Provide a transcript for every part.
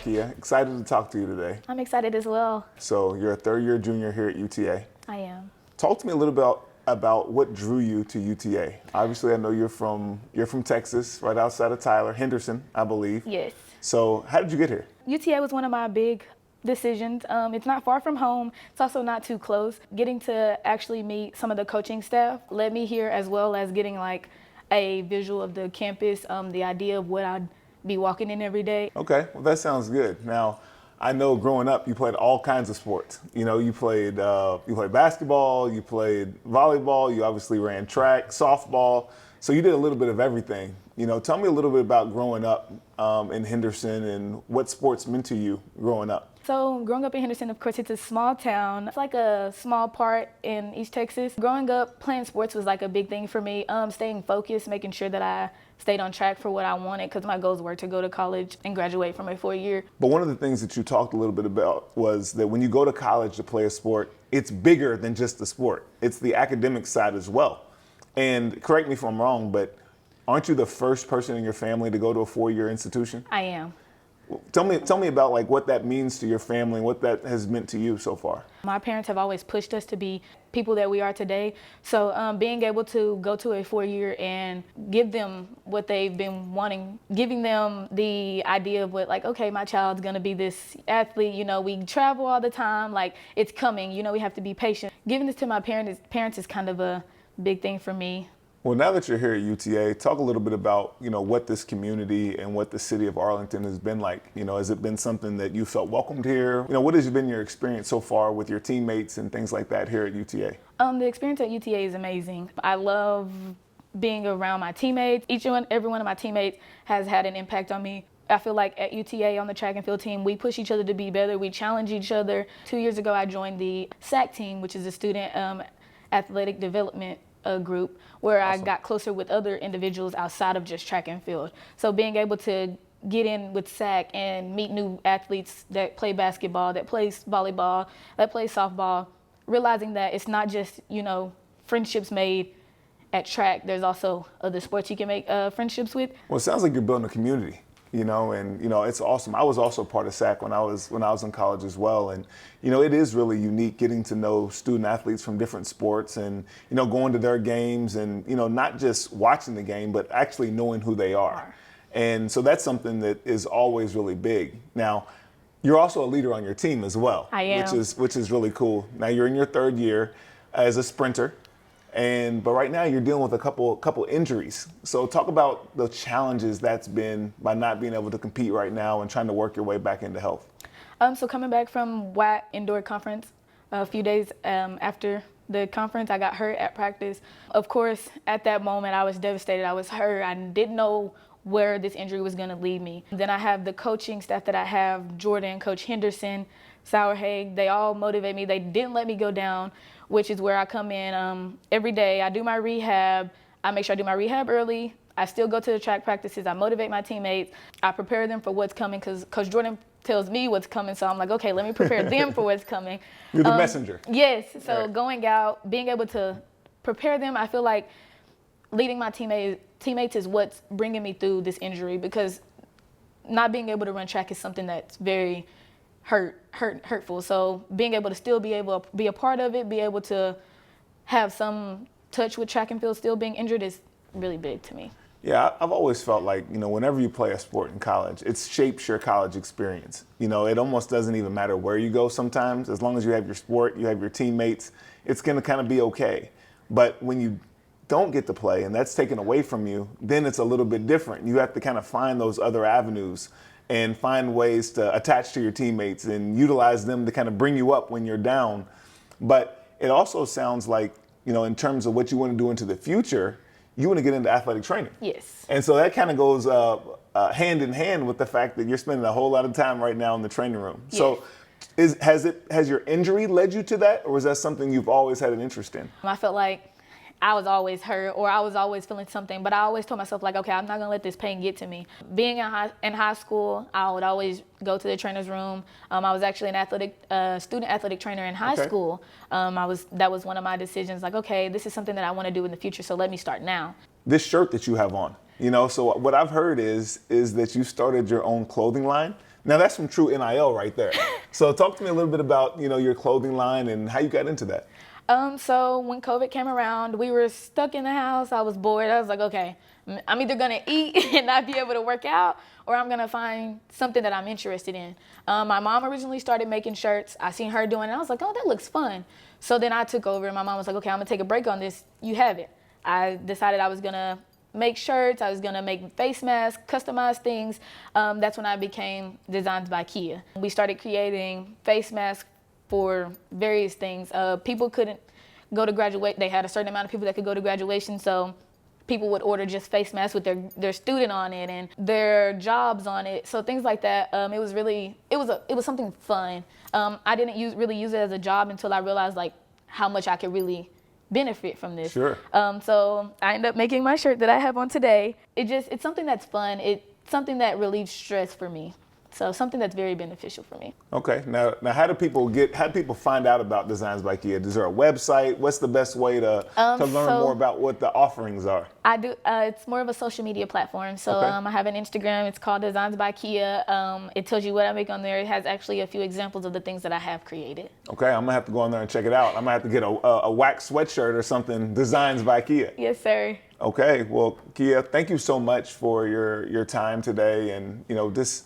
Mikeya. Excited to talk to you today. I'm excited as well. So you're a third-year junior here at UTA. I am. Talk to me a little bit about what drew you to UTA. Obviously, I know you're from Texas, right outside of Tyler, Henderson, I believe. Yes. So how did you get here? UTA was one of my big decisions. It's not far from home. It's also not too close. Getting to actually meet some of the coaching staff led me here, as well as getting like a visual of the campus, the idea of what I'd be walking in every day. Okay, well that sounds good. Now, I know growing up you played all kinds of sports. You know, you played basketball, you played volleyball, you obviously ran track, softball. So you did a little bit of everything. You know, tell me a little bit about growing up in Henderson and what sports meant to you growing up. So growing up in Henderson, of course, it's a small town. It's like a small part in East Texas. Growing up, playing sports was like a big thing for me. Staying focused, making sure that I stayed on track for what I wanted, because my goals were to go to college and graduate from a 4-year. But one of the things that you talked a little bit about was that when you go to college to play a sport, it's bigger than just the sport. It's the academic side as well. And correct me if I'm wrong, but aren't you the first person in your family to go to a 4-year institution? I am. Tell me about like what that means to your family and what that has meant to you so far. My parents have always pushed us to be people that we are today. So being able to go to a 4-year and give them what they've been wanting, giving them the idea of what, like, okay, my child's gonna be this athlete, you know, we travel all the time, like it's coming, you know, we have to be patient. Giving this to my parents is kind of a big thing for me. Well, now that you're here at UTA, talk a little bit about, you know, what this community and what the city of Arlington has been like. You know, has it been something that you felt welcomed here? You know, what has been your experience so far with your teammates and things like that here at UTA? The experience at UTA is amazing. I love being around my teammates. Every one of my teammates has had an impact on me. I feel like at UTA on the track and field team, we push each other to be better. We challenge each other. 2 years ago, I joined the SAC team, which is a student athletic development group, where awesome. I got closer with other individuals outside of just track and field. So being able to get in with SAC and meet new athletes that play basketball, that plays volleyball, that plays softball, realizing that it's not just, you know, friendships made at track. There's also other sports you can make friendships with. Well, it sounds like you're building a community. You know, and you know, it's awesome. I was also part of SAC when I was in college as well, and you know, it is really unique getting to know student athletes from different sports, and you know, going to their games, and you know, not just watching the game, but actually knowing who they are. And so that's something that is always really big. Now, you're also a leader on your team as well, I am. which is really cool. Now you're in your 3rd year as a sprinter. But right now you're dealing with a couple injuries. So talk about the challenges that's been by not being able to compete right now and trying to work your way back into health. So coming back from WAC indoor conference, a few days after the conference, I got hurt at practice. Of course, at that moment, I was devastated. I was hurt. I didn't know where this injury was going to lead me. Then I have the coaching staff that I have, Jordan, Coach Henderson, Sauerhaig. They all motivate me. They didn't let me go down, which is where I come in every day. I do my rehab. I make sure I do my rehab early. I still go to the track practices. I motivate my teammates. I prepare them for what's coming, because Coach Jordan tells me what's coming. So I'm like, okay, let me prepare them for what's coming. You're the messenger. Yes. So right. Going out, being able to prepare them, I feel like leading my teammates is what's bringing me through this injury, because not being able to run track is something that's very hurtful. So being able to still be a part of it, be able to have some touch with track and field still being injured is really big to me. Yeah, I've always felt like, you know, whenever you play a sport in college, it shapes your college experience. You know, it almost doesn't even matter where you go sometimes. As long as you have your sport, you have your teammates, it's going to kind of be okay. But when you don't get to play and that's taken away from you, then it's a little bit different. You have to kind of find those other avenues and find ways to attach to your teammates and utilize them to kind of bring you up when you're down. But it also sounds like, you know, in terms of what you want to do into the future, you want to get into athletic training. Yes. And so that kind of goes hand in hand with the fact that you're spending a whole lot of time right now in the training room. Yes. So has your injury led you to that, or was that something you've always had an interest in? I felt like I was always hurt, or I was always feeling something, but I always told myself, like, okay, I'm not gonna let this pain get to me. Being in high school, I would always go to the trainer's room. I was actually an student athletic trainer in high school. That was one of my decisions, like, okay, this is something that I wanna do in the future, so let me start now. This shirt that you have on, you know, so what I've heard is that you started your own clothing line. Now that's some true NIL right there. So talk to me a little bit about, your clothing line and how you got into that. So when COVID came around, we were stuck in the house. I was bored. I was like, okay, I'm either gonna eat and not be able to work out, or I'm gonna find something that I'm interested in. My mom originally started making shirts. I seen her doing it. I was like, oh, that looks fun. So then I took over, and my mom was like, okay, I'm gonna take a break on this. You have it. I decided I was gonna make shirts. I was gonna make face masks, customize things. That's when I became Designs by Kia. We started creating face masks for various things. People couldn't go to graduate. They had a certain amount of people that could go to graduation, so people would order just face masks with their student on it and their jobs on it. So things like that. It was something fun. I didn't really use it as a job until I realized like how much I could really benefit from this. Sure. So I ended up making my shirt that I have on today. It's something that's fun. It's something that relieves stress for me. So something that's very beneficial for me. Okay. Now how do people find out about Designs by Kia? Is there a website? What's the best way to learn more about what the offerings are? I do. It's more of a social media platform. So Okay. I have an Instagram. It's called Designs by Kia. It tells you what I make on there. It has actually a few examples of the things that I have created. Okay, I'm gonna have to go on there and check it out. I'm gonna have to get a WAC sweatshirt or something, Designs by Kia. Yes, sir. Okay, well, Kia, thank you so much for your time today, and this.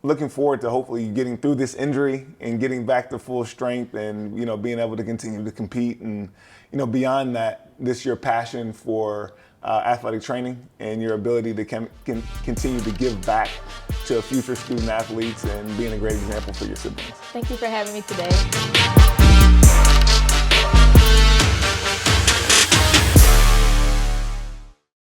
Looking forward to hopefully getting through this injury and getting back to full strength, and being able to continue to compete, and beyond that, your passion for athletic training and your ability to continue to give back to future student athletes and being a great example for your siblings. Thank you for having me today.